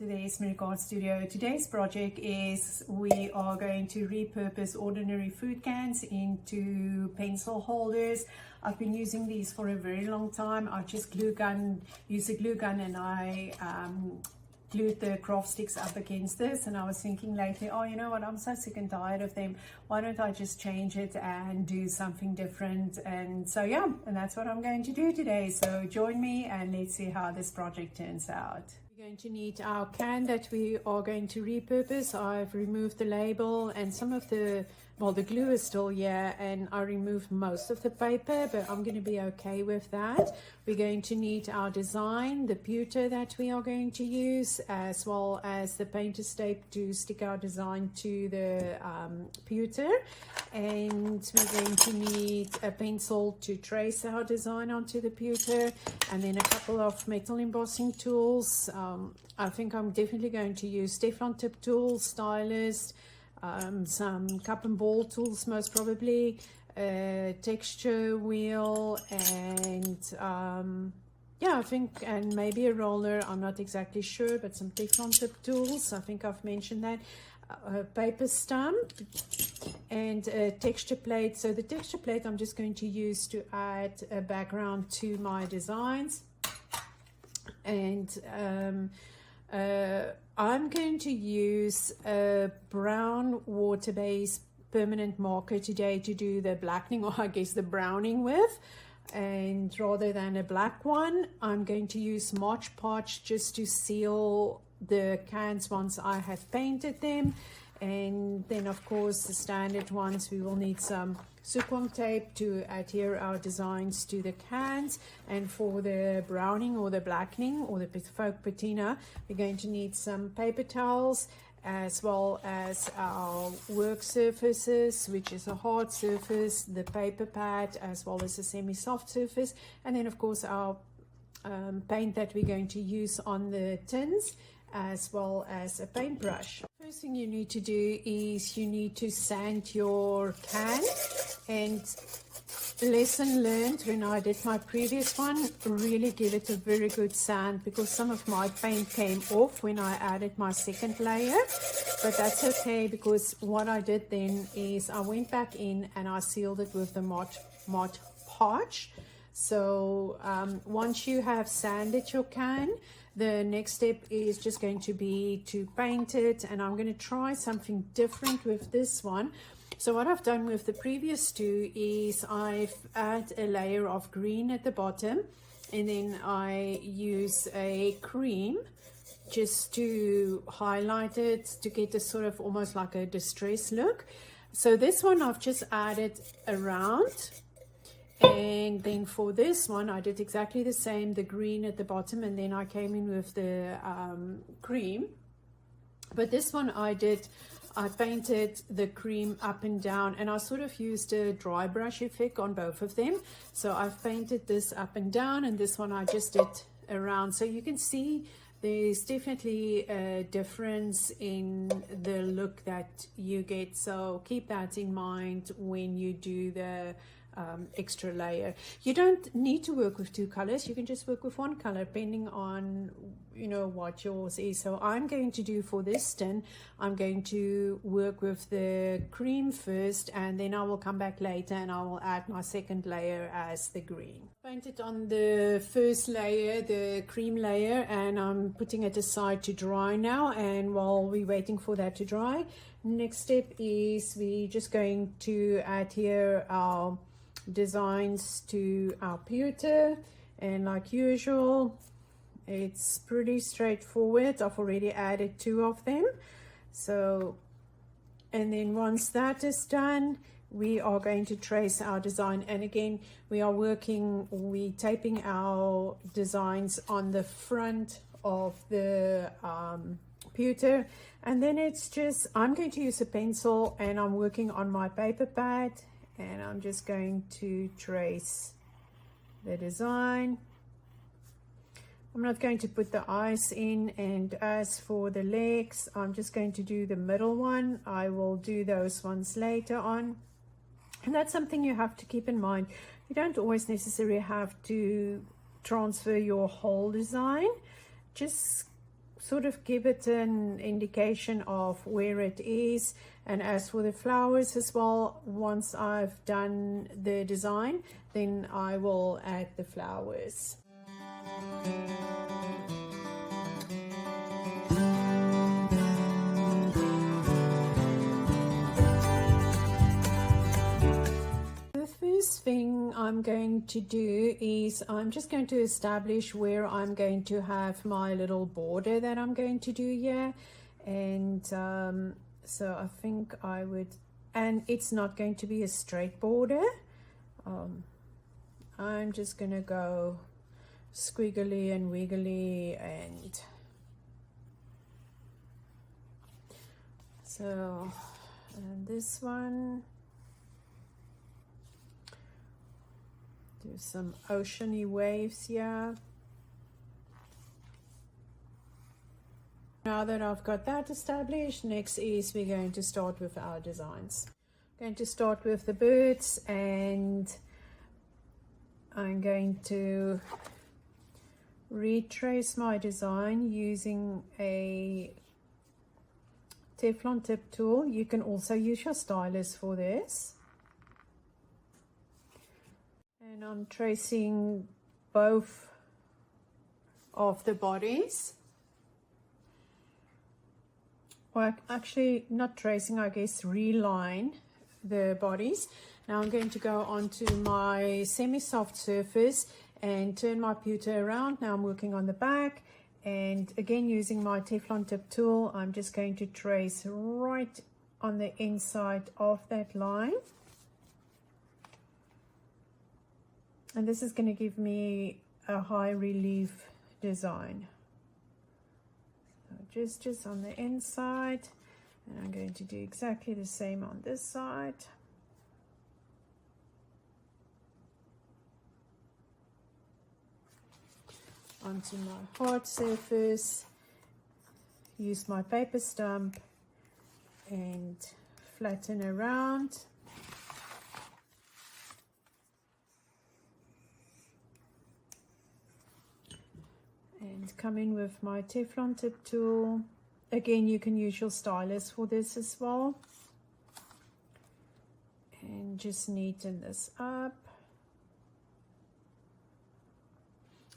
to the Esmeralda Studio. Today's project is we are going to repurpose ordinary food cans into pencil holders. I've been using these for a very long time. I just use a glue gun and I glued the craft sticks up against this, and I was thinking lately, oh, you know what, I'm so sick and tired of them. Why don't I just change it and do something different? And so yeah, and that's what I'm going to do today. So join me and let's see how this project turns out. We're going to need our can that we are going to repurpose. I've removed the label and some of the glue is still here, and I removed most of the paper, but I'm going to be okay with that. We're going to need our design, the pewter that we are going to use, as well as the painter's tape to stick our design to the pewter. And we're going to need a pencil to trace our design onto the pewter, and then a couple of metal embossing tools. I think I'm definitely going to use Teflon tip tools, stylus, some cup and ball tools most probably, texture wheel, and yeah, I think, and maybe a roller, I'm not exactly sure, but some Teflon tip tools, I think I've mentioned that, a paper stump, and a texture plate. So the texture plate I'm just going to use to add a background to my designs. And I'm going to use a brown water-based permanent marker today to do the blackening, or I guess the browning with. And rather than a black one, I'm going to use Mod Podge just to seal the cans once I have painted them. And then of course the standard ones, we will need some Sookwang tape to adhere our designs to the cans. And for the browning or the blackening or the faux patina, we're going to need some paper towels, as well as our work surfaces, which is a hard surface, the paper pad, as well as a semi-soft surface, and then of course our paint that we're going to use on the tins, as well as a paintbrush. First thing you need to do is you need to sand your can, and lesson learned when I did my previous one, really give it a very good sand, because some of my paint came off when I added my second layer, but that's okay, because what I did then is I went back in and I sealed it with the Mod Podge. So once you have sanded your can, the next step is just going to be to paint it, and I'm going to try something different with this one. So what I've done with the previous two is I've added a layer of green at the bottom, and then I use a cream just to highlight it, to get a sort of almost like a distress look. So this one I've just added around. And then for this one, I did exactly the same, the green at the bottom, and then I came in with the cream. But this one I painted the cream up and down, and I sort of used a dry brush effect on both of them. So I've painted this up and down, and this one I just did around. So you can see there's definitely a difference in the look that you get. So keep that in mind when you do the extra layer. You don't need to work with two colors, you can just work with one color depending on, you know, what yours is. So I'm going to do for this tin, I'm going to work with the cream first, and then I will come back later and I will add my second layer as the green. Painted on the first layer, the cream layer, and I'm putting it aside to dry now. And while we're waiting for that to dry, next step is we're just going to adhere our designs to our pewter, and like usual it's pretty straightforward. I've already added 2 of them. So, and then once that is done, we are going to trace our design, and again we taping our designs on the front of the pewter, and then it's just, I'm going to use a pencil and I'm working on my paper pad, and I'm just going to trace the design. I'm not going to put the eyes in, and as for the legs, I'm just going to do the middle one. I will do those ones later on. And that's something you have to keep in mind. You don't always necessarily have to transfer your whole design. Just sort of give it an indication of where it is. And as for the flowers as well, once I've done the design, then I will add the flowers. The first thing I'm going to do is I'm just going to establish where I'm going to have my little border that I'm going to do here. And so I think I would, and it's not going to be a straight border. I'm just going to go squiggly and wiggly, and so, and this one, do some oceany waves here. Now that I've got that established, next is we're going to start with our designs. I'm going to start with the birds, and I'm going to retrace my design using a Teflon tip tool. You can also use your stylus for this. And I'm tracing both of the bodies. Well, actually not tracing, I guess reline the bodies. Now I'm going to go onto my semi-soft surface and turn my pewter around. Now I'm working on the back, and again using my Teflon tip tool, I'm just going to trace right on the inside of that line. And this is going to give me a high relief design. So just on the inside, and I'm going to do exactly the same on this side. Onto my hard surface, use my paper stump and flatten around. And come in with my Teflon tip tool. Again, you can use your stylus for this as well. And just neaten this up.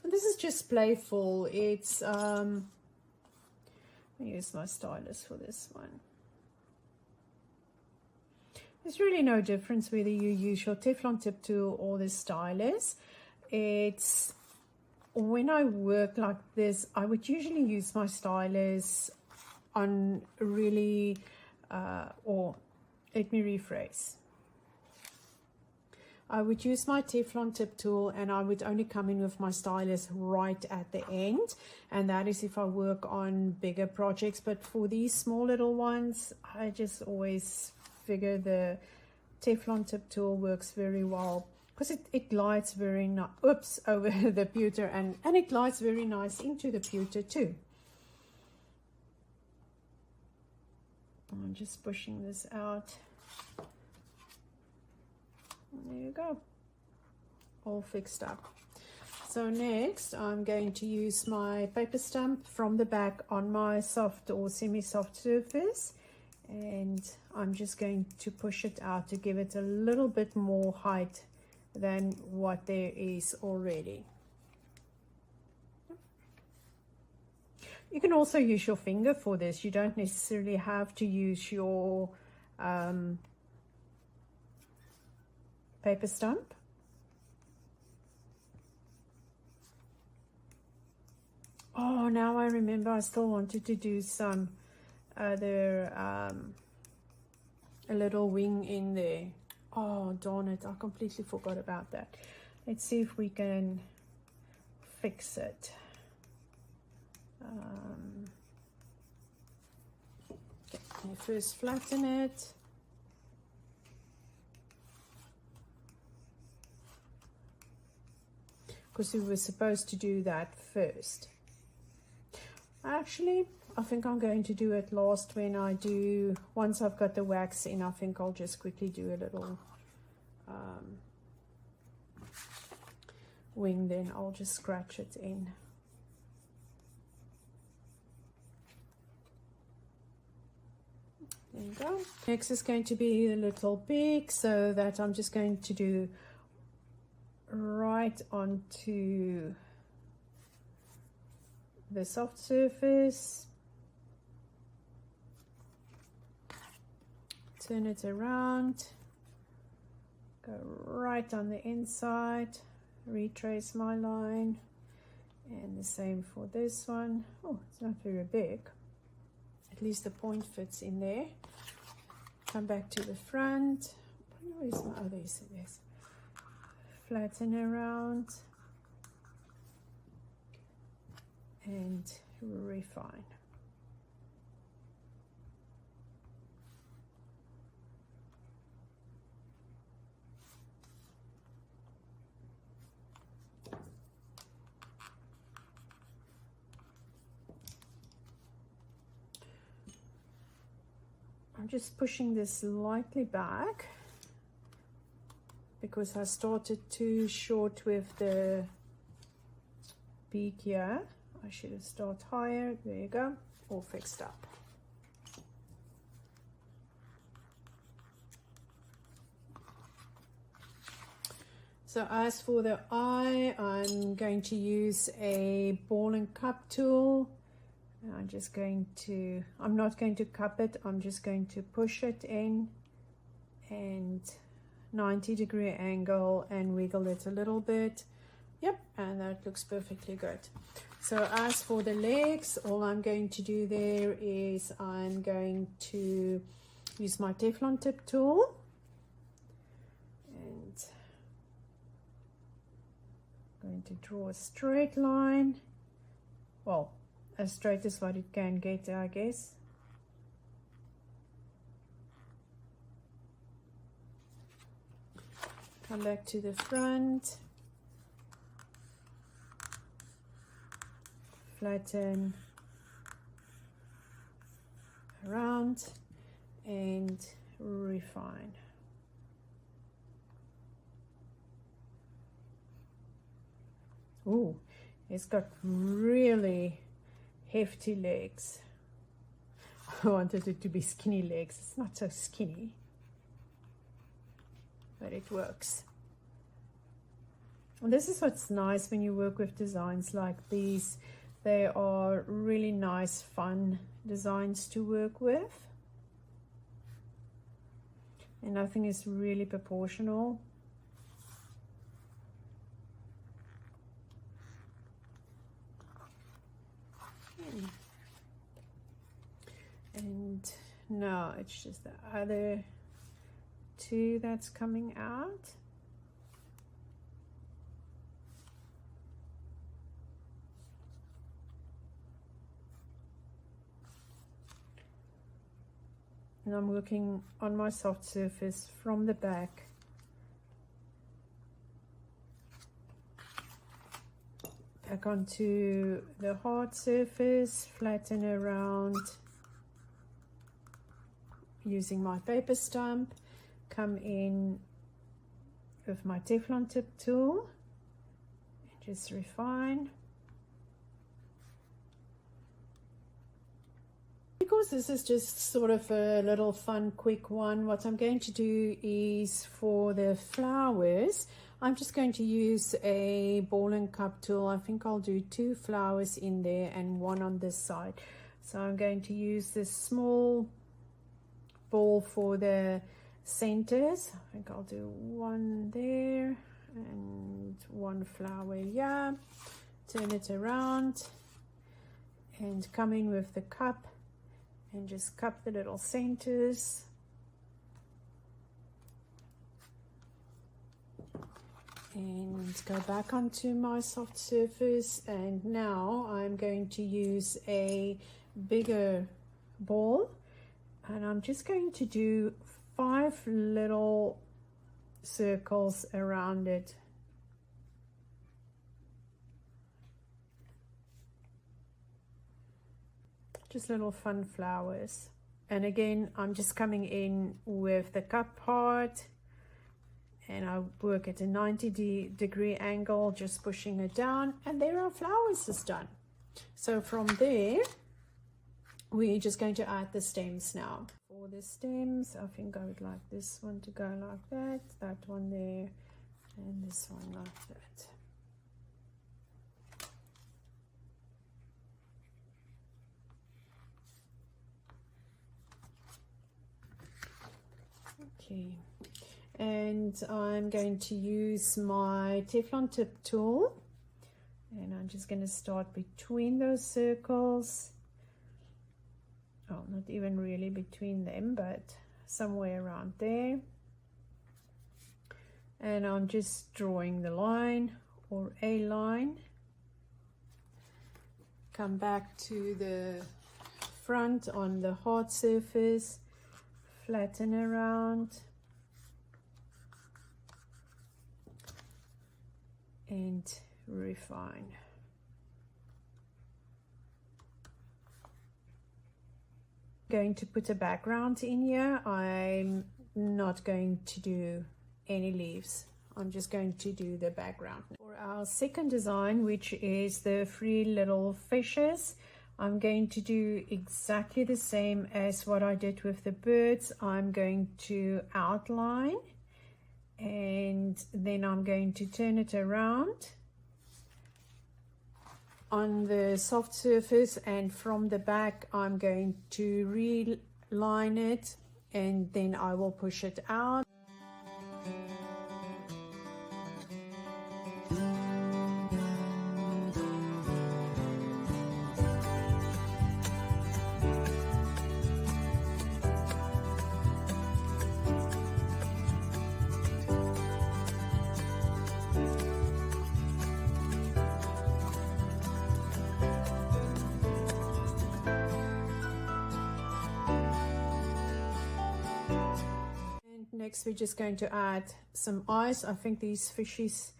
And this is just playful. It's I use my stylus for this one. There's really no difference whether you use your Teflon tip tool or the stylus. It's when I work like this, I would usually use my stylus on really, or let me rephrase. I would use my Teflon tip tool, and I would only come in with my stylus right at the end, and that is if I work on bigger projects. But for these small little ones, I just always figure the Teflon tip tool works very well, because it glides very nice over the pewter, and it glides very nice into the pewter too. I'm just pushing this out. There you go, all fixed up. So next I'm going to use my paper stump from the back on my soft or semi-soft surface, and I'm just going to push it out to give it a little bit more height than what there is already. You can also use your finger for this. You don't necessarily have to use your paper stump. Oh, now I remember I still wanted to do some other a little wing in there. Oh, darn it, I completely forgot about that. Let's see if we can fix it. Okay, first flatten it. Because we were supposed to do that first. Actually, I think I'm going to do it last when I do, once I've got the wax in. I think I'll just quickly do a little wing, then I'll just scratch it in. There you go. Next is going to be a little beak, so that I'm just going to do right onto the soft surface. Turn it around. Go right on the inside. Retrace my line. And the same for this one. Oh, it's not very big. At least the point fits in there. Come back to the front. Where's my other? Yes. Flatten around and refine. I'm just pushing this slightly back because I started too short with the beak here. I should have started higher. There you go, all fixed up. So as for the eye, I'm going to use a ball and cup tool. I'm just going to, I'm not going to cup it, I'm just going to push it in and 90-degree angle and wiggle it a little bit. Yep, and that looks perfectly good. So as for the legs, all I'm going to do there is I'm going to use my Teflon tip tool and I'm going to draw a straight line. Well, as straight as what it can get, I guess. Come back to the front. Flatten around and refine. Ooh, it's got really hefty legs. I wanted it to be skinny legs. It's not so skinny, but it works. And this is what's nice when you work with designs like these. They are really nice, fun designs to work with. And nothing is really proportional. And now it's just the other two that's coming out. And I'm working on my soft surface from the back. Back onto the hard surface, flatten around using my paper stump, come in with my Teflon tip tool and just refine. Because this is just sort of a little fun quick one, what I'm going to do is for the flowers, I'm just going to use a ball and cup tool. I think I'll do 2 flowers in there and 1 on this side. So I'm going to use this small ball for the centers. I think I'll do 1 there and 1 flower here. Turn it around and come in with the cup and just cup the little centers. And go back onto my soft surface, and now I'm going to use a bigger ball and I'm just going to do 5 little circles around it. Just little fun flowers. And again, I'm just coming in with the cup part and I work at a 90-degree angle, just pushing it down, and there our flowers is done. So from there, we're just going to add the stems now. For For the stems, I think I would like this one to go like that, that one there, and this one like that. Okay, and I'm going to use my Teflon tip tool, and I'm just going to start between those circles. Oh, not even really between them, but somewhere around there. And I'm just drawing the line or a line. Come back to the front on the hard surface, flatten around, and refine. Going to put a background in here. I'm not going to do any leaves. I'm just going to do the background. For our second design, which is the 3 little fishes, I'm going to do exactly the same as what I did with the birds. I'm going to outline, and then I'm going to turn it around on the soft surface, and from the back I'm going to reline it, and then I will push it out. Next, we're just going to add some eyes. I think these fishes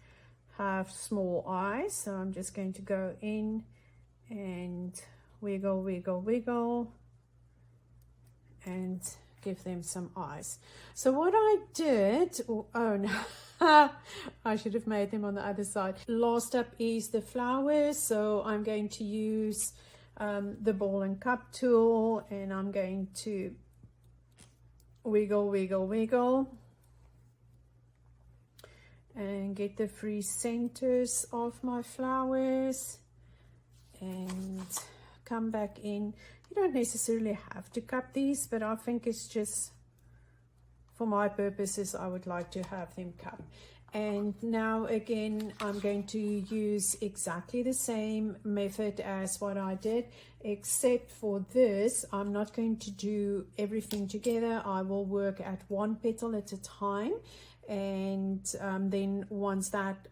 have small eyes, so I'm just going to go in and wiggle, wiggle, wiggle, and give them some eyes. So what I did, oh no, I should have made them on the other side. Last up is the flowers, so I'm going to use the ball and cup tool, and I'm going to wiggle, wiggle, wiggle, and get the 3 centers of my flowers, and come back in. You don't necessarily have to cup these, but I think it's just for my purposes, I would like to have them cupped. And now again, I'm going to use exactly the same method as what I did, except for this, I'm not going to do everything together. I will work at 1 petal at a time. And then once that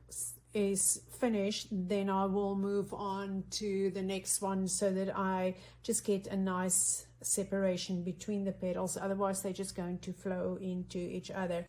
is finished, then I will move on to the next one, so that I just get a nice separation between the petals. Otherwise, they're just going to flow into each other.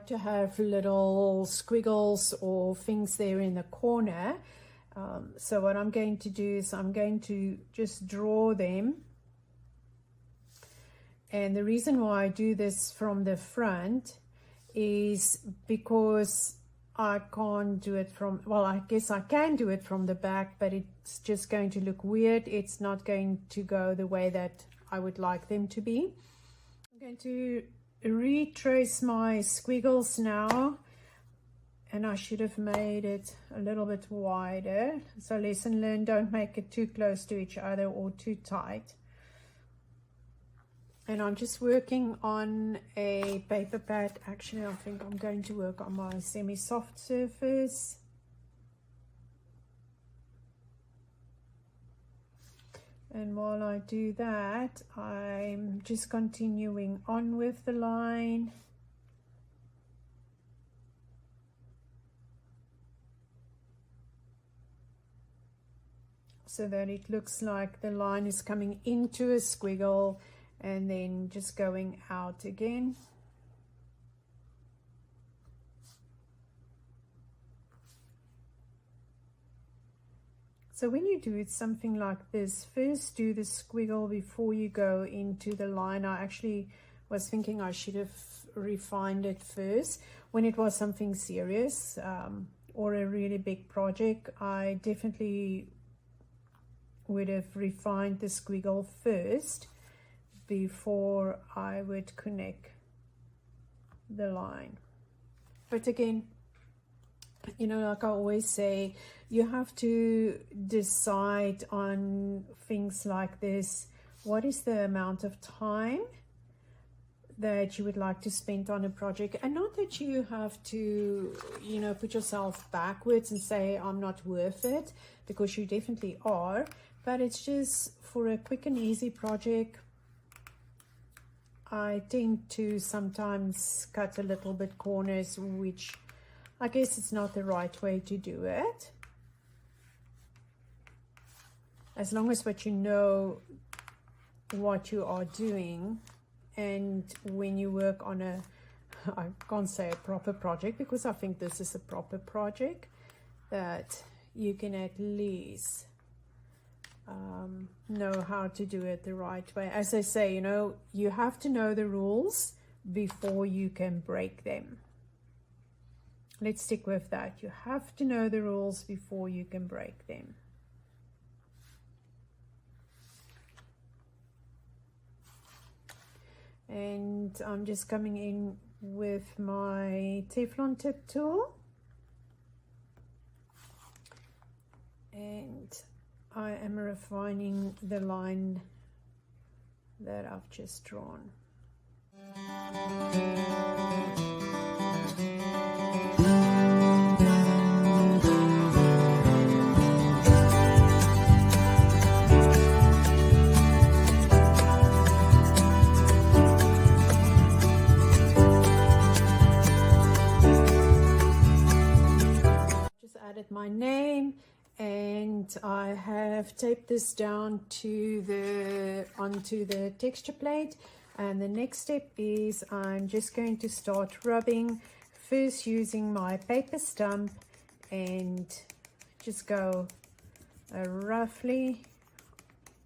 To have little squiggles or things there in the corner, so what I'm going to do is I'm going to just draw them. And the reason why I do this from the front is because I can't do it from, well, I guess I can do it from the back, but it's just going to look weird. It's not going to go the way that I would like them to be. I'm going to retrace my squiggles now, and I should have made it a little bit wider. So lesson learned, don't make it too close to each other or too tight. And I'm just working on a paper pad. Actually, I think I'm going to work on my semi-soft surface. And while I do that, I'm just continuing on with the line. So that it looks like the line is coming into a squiggle and then just going out again. So when you do it something like this, first do the squiggle before you go into the line. I actually was thinking I should have refined it first. When it was something serious or a really big project, I definitely would have refined the squiggle first before I would connect the line. But again, you know, like I always say, you have to decide on things like this. What is the amount of time that you would like to spend on a project? And not that you have to, you know, put yourself backwards and say, I'm not worth it, because you definitely are. But it's just for a quick and easy project, I tend to sometimes cut a little bit corners, which I guess it's not the right way to do it. As long as what you know what you are doing, and when you work on a, I can't say a proper project because I think this is a proper project, that you can at least know how to do it the right way. As I say, you know, you have to know the rules before you can break them. Let's stick with that. You have to know the rules before you can break them. And I'm just coming in with my Teflon tip tool, and I am refining the line that I've just drawn. Just added my name, and I have taped this down to onto the texture plate. And the next step is I'm just going to start rubbing, first using my paper stump, and just go roughly,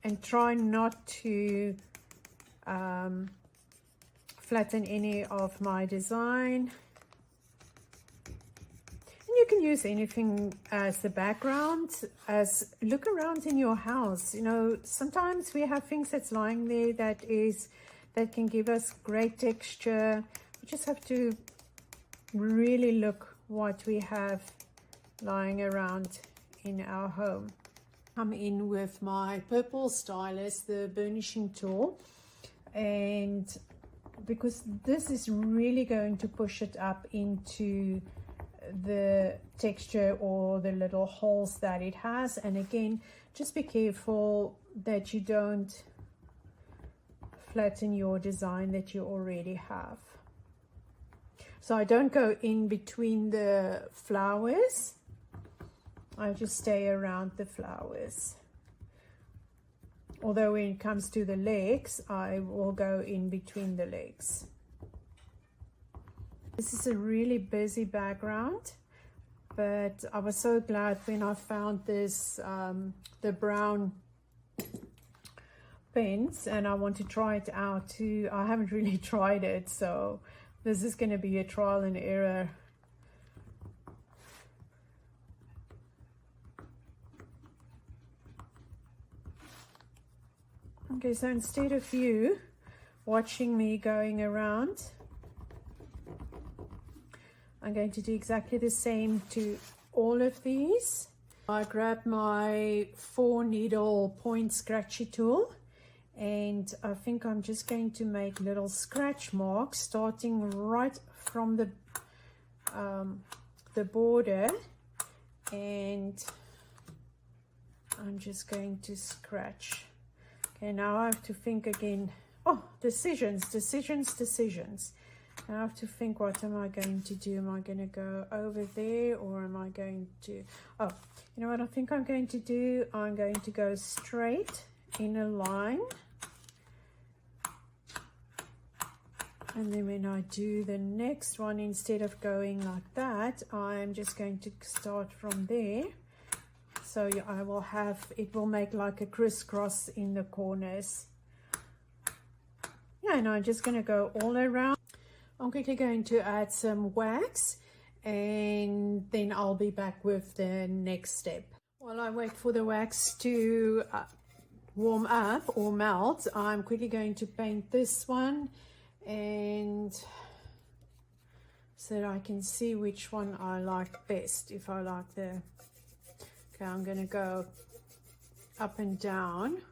and try not to flatten any of my design. You can use anything as the background. As look around in your house, you know, sometimes we have things that's lying there that can give us great texture. We just have to really look what we have lying around in our home. I'm in with my purple stylus, the burnishing tool, and because this is really going to push it up into the texture or the little holes that it has. And again, just be careful that you don't flatten your design that you already have. So I don't go in between the flowers, I just stay around the flowers. Although when it comes to the legs, I will go in between the legs. This is a really busy background, but I was so glad when I found this, the brown pens, and I want to try it out too. I haven't really tried it, so this is going to be a trial and error. Okay, so instead of you watching me going around, I'm going to do exactly the same to all of these. I grabbed my 4 needle point scratchy tool, and I think I'm just going to make little scratch marks starting right from the border, and I'm just going to scratch. Okay, now I have to think again. Oh, decisions. I have to think, what am I going to do? Am I going to go over there, or am I going to, oh, you know what I think I'm going to do? I'm going to go straight in a line, and then when I do the next one, instead of going like that, I'm just going to start from there. So I will have, it will make like a crisscross in the corners. Yeah, and I'm just going to go all around. I'm quickly going to add some wax, and then I'll be back with the next step. While I wait for the wax to warm up or melt, I'm quickly going to paint this one, and so that I can see which one I like best. If I like the, okay, I'm going to go up and down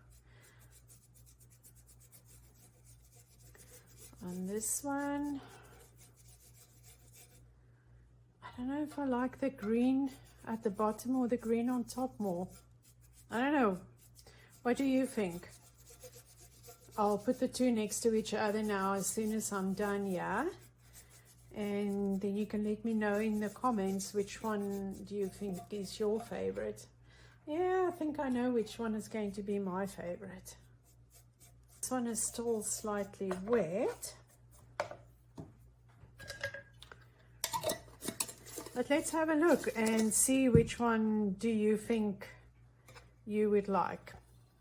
on this one. I don't know if I like the green at the bottom or the green on top more. I don't know. What do you think? I'll put the two next to each other now as soon as I'm done, yeah? And then you can let me know in the comments which one do you think is your favorite. Yeah, I think I know which one is going to be my favorite. This one is still slightly wet. But let's have a look and see which one do you think you would like.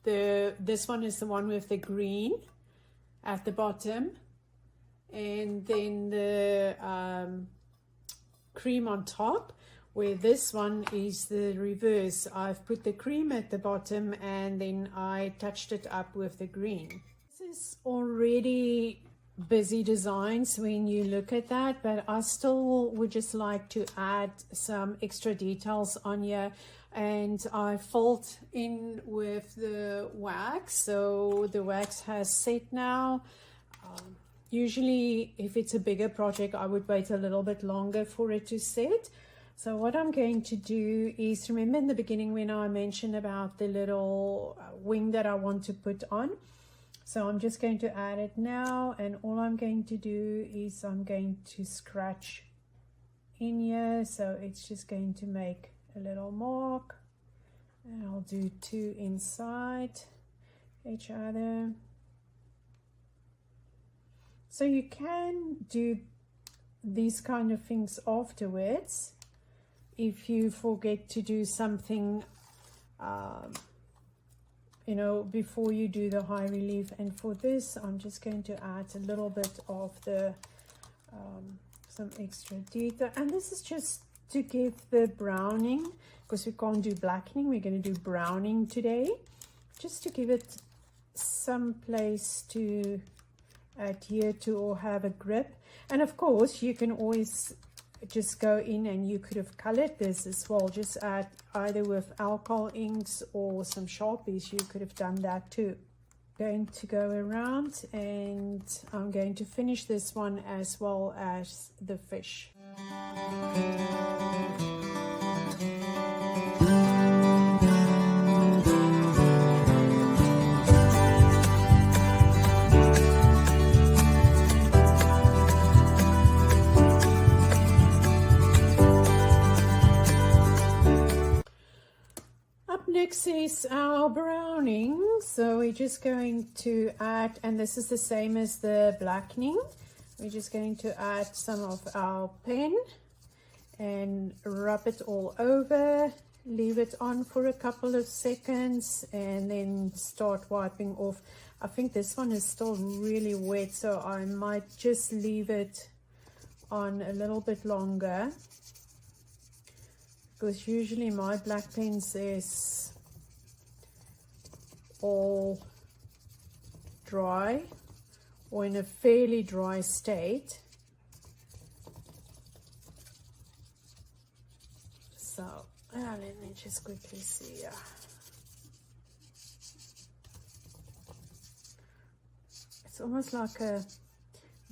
This one is the one with the green at the bottom, and then the cream on top, where this one is the reverse. I've put the cream at the bottom and then I touched it up with the green. This is already busy designs when you look at that, but I still would just like to add some extra details on here, and I filled in with the wax, so the wax has set now. Usually if it's a bigger project I would wait a little bit longer for it to set. So what I'm going to do is, remember in the beginning when I mentioned about the little wing that I want to put on? So I'm just going to add it now, and all I'm going to do is I'm going to scratch in here. So it's just going to make a little mark, and I'll do two inside each other. So you can do these kind of things afterwards if you forget to do something you know, before you do the high relief. And for this I'm just going to add a little bit of the some extra detail, and this is just to give the browning, because we can't do blackening, we're going to do browning today, just to give it some place to adhere to or have a grip. And of course you can always just go in and you could have colored this as well, just add either with alcohol inks or some Sharpies, you could have done that too. Going to go around, and I'm going to finish this one as well as the fish. Next is our browning, so we're just going to add, and this is the same as the blackening, we're just going to add some of our pen and rub it all over, leave it on for a couple of seconds, and then start wiping off. I think this one is still really wet, so I might just leave it on a little bit longer, because usually my black pens is all dry or in a fairly dry state. So let me just quickly see. It's almost like a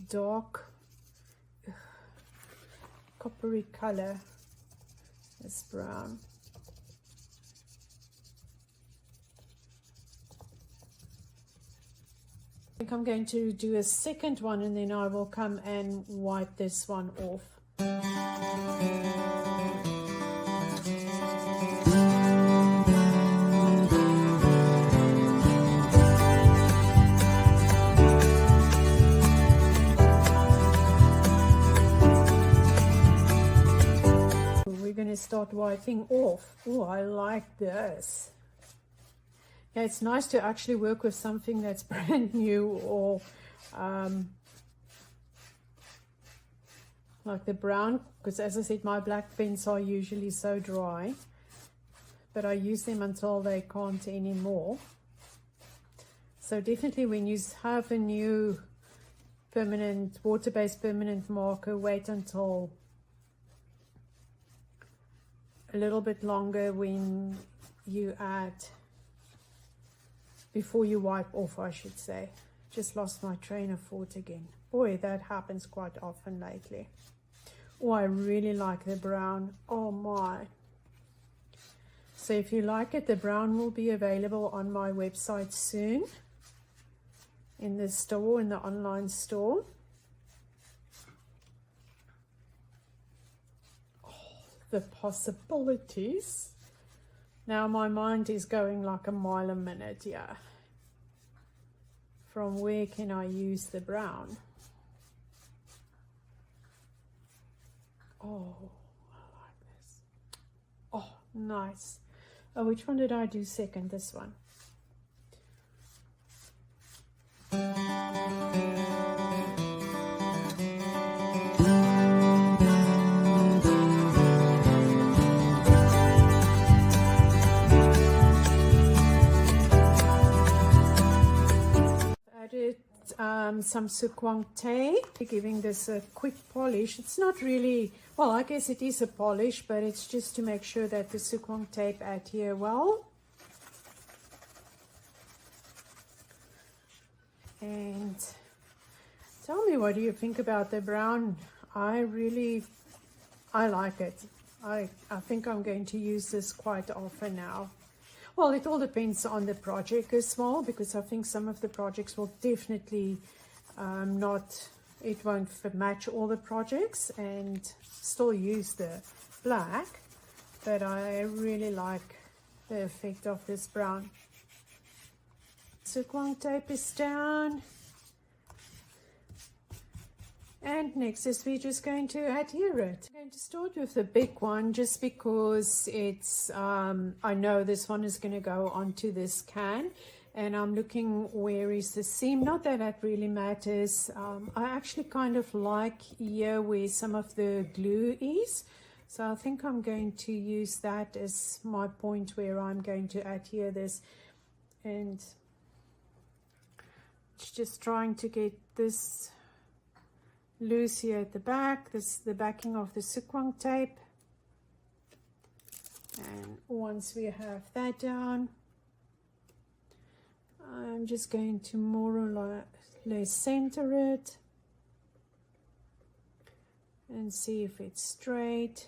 dark coppery color, this brown. I think I'm going to do a second one and then I will come and wipe this one off. We're going to start wiping off. Oh, I like this. Yeah, it's nice to actually work with something that's brand new, or like the brown, because as I said, my black pens are usually so dry, but I use them until they can't anymore. So definitely when you have a new permanent, water-based permanent marker, wait until a little bit longer when you add, before you wipe off, I should say. Just lost my train of thought again. Boy, that happens quite often lately. Oh, I really like the brown. Oh my. So if you like it, the brown will be available on my website soon. In the store, in the online store. Oh, the possibilities. Now my mind is going like a mile a minute, yeah. From where can I use the brown? Oh, I like this. Oh, nice. Oh, which one did I do second? This one. Added some Sookwang tape, giving this a quick polish. It's not really, well, I guess it is a polish, but it's just to make sure that the Sookwang tape adhere well. And tell me, what do you think about the brown? I like it. I think I'm going to use this quite often now. Well, it all depends on the project as well, because I think some of the projects will definitely it won't match all the projects, and still use the black, but I really like the effect of this brown. Sookwang tape is down. And next is we're just going to adhere it. I'm going to start with the big one just because it's, I know this one is going to go onto this can, and I'm looking where is the seam. Not that that really matters. I actually kind of like here where some of the glue is. So I think I'm going to use that as my point where I'm going to adhere this. And it's just trying to get this loose here at the back. This is the backing of the Sookwang tape, and once we have that down, I'm just going to more or less center it and see if it's straight,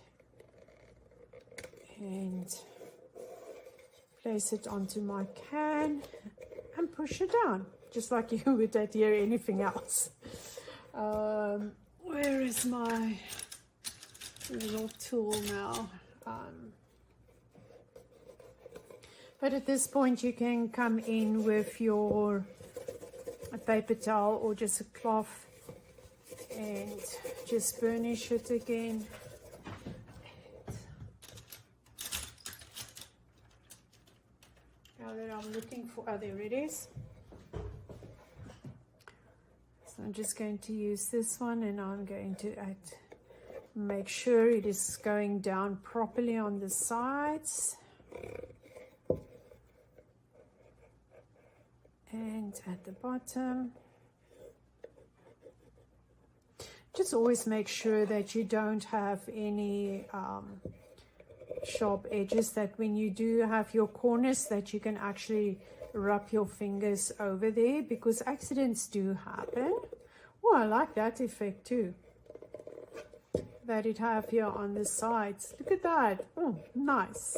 and place it onto my can and push it down just like you would adhere anything else. Where is my little tool now? But at this point you can come in with your paper towel or just a cloth and just burnish it again. Now that I'm looking for, oh, there it is. So I'm just going to use this one, and I'm going to make sure it is going down properly on the sides and at the bottom. Just always make sure that you don't have any sharp edges, that when you do have your corners that you can actually rub your fingers over there, because accidents do happen. Oh, I like that effect too, that it have here on the sides. Look at that. Oh, nice.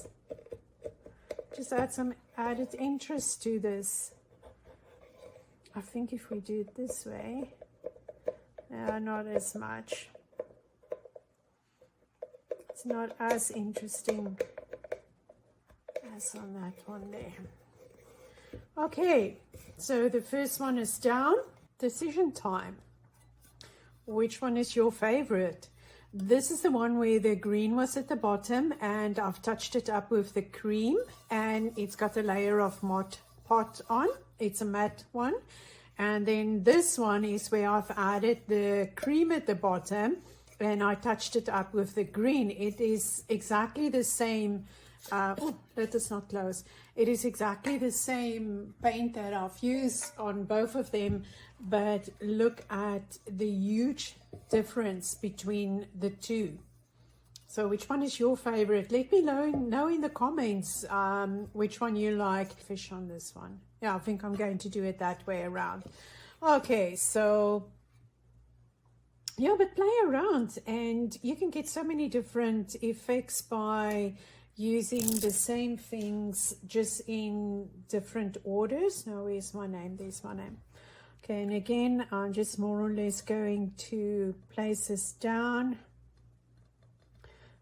Just add some added interest to this. I think if we do it this way, not as much. It's not as interesting as on that one there. Okay, so the first one is down. Decision time. Which one is your favorite? This is the one where the green was at the bottom, and I've touched it up with the cream, and it's got a layer of matte pot on. It's a matte one. And then this one is where I've added the cream at the bottom, and I touched it up with the green. It is exactly the same. Oh, that is not close. It is exactly the same paint that I've used on both of them, but look at the huge difference between the two. So which one is your favorite? Let me know in the comments which one you like. Fish on this one. Yeah, I think I'm going to do it that way around. Okay, so yeah, but play around, and you can get so many different effects by using the same things just in different orders. Now, where's my name? There's my name. Okay, and again, I'm just more or less going to place this down,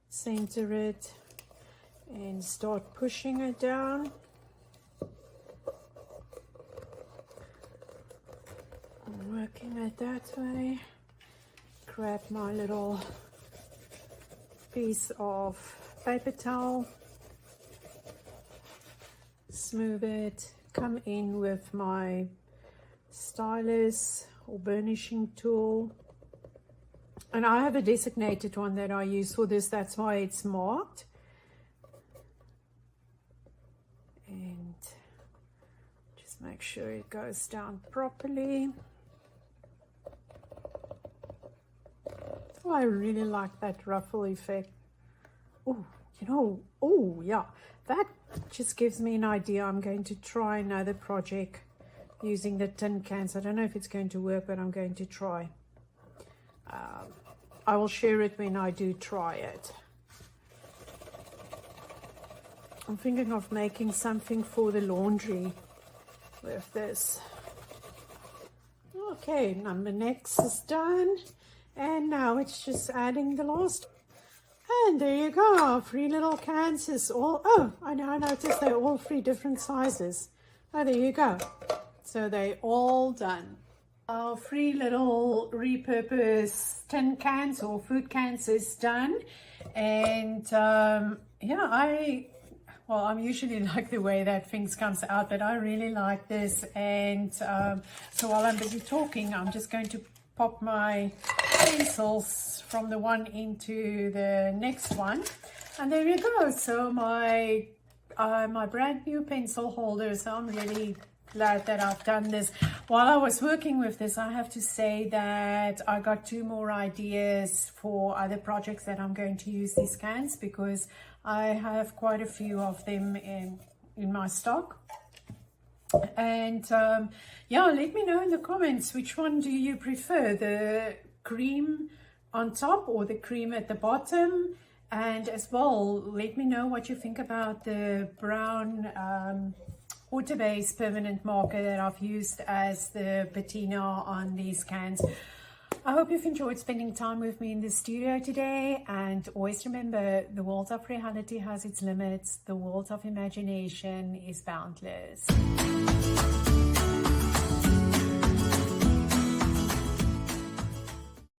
center it, and start pushing it down. I'm working it that way. Grab my little piece of paper towel, smooth it, come in with my stylus or burnishing tool, and I have a designated one that I use for this, that's why it's marked, and just make sure it goes down properly. Oh, I really like that ruffle effect. Oh, you know, oh yeah, that just gives me an idea. I'm going to try another project using the tin cans. I don't know if it's going to work, but I'm going to try. I will share it when I do try it. I'm thinking of making something for the laundry with this. Okay, number next is done, and now it's just adding the last. And there you go, 3 little cans is all, oh, I noticed they're all 3 different sizes. Oh, there you go. So they're all done. Our 3 little repurposed tin cans or food cans is done. And yeah, I'm usually like the way that things comes out, but I really like this. And so while I'm busy talking, I'm just going to pop my pencils from the one into the next one, and there you go. So my brand new pencil holder. So I'm really glad that I've done this. While I was working with this, I have to say that I got 2 more ideas for other projects that I'm going to use these cans, because I have quite a few of them in my stock. And yeah, let me know in the comments, which one do you prefer, the cream on top or the cream at the bottom? And as well, let me know what you think about the brown water-based permanent marker that I've used as the patina on these cans. I hope you've enjoyed spending time with me in the studio today, and always remember, the world of reality has its limits, the world of imagination is boundless.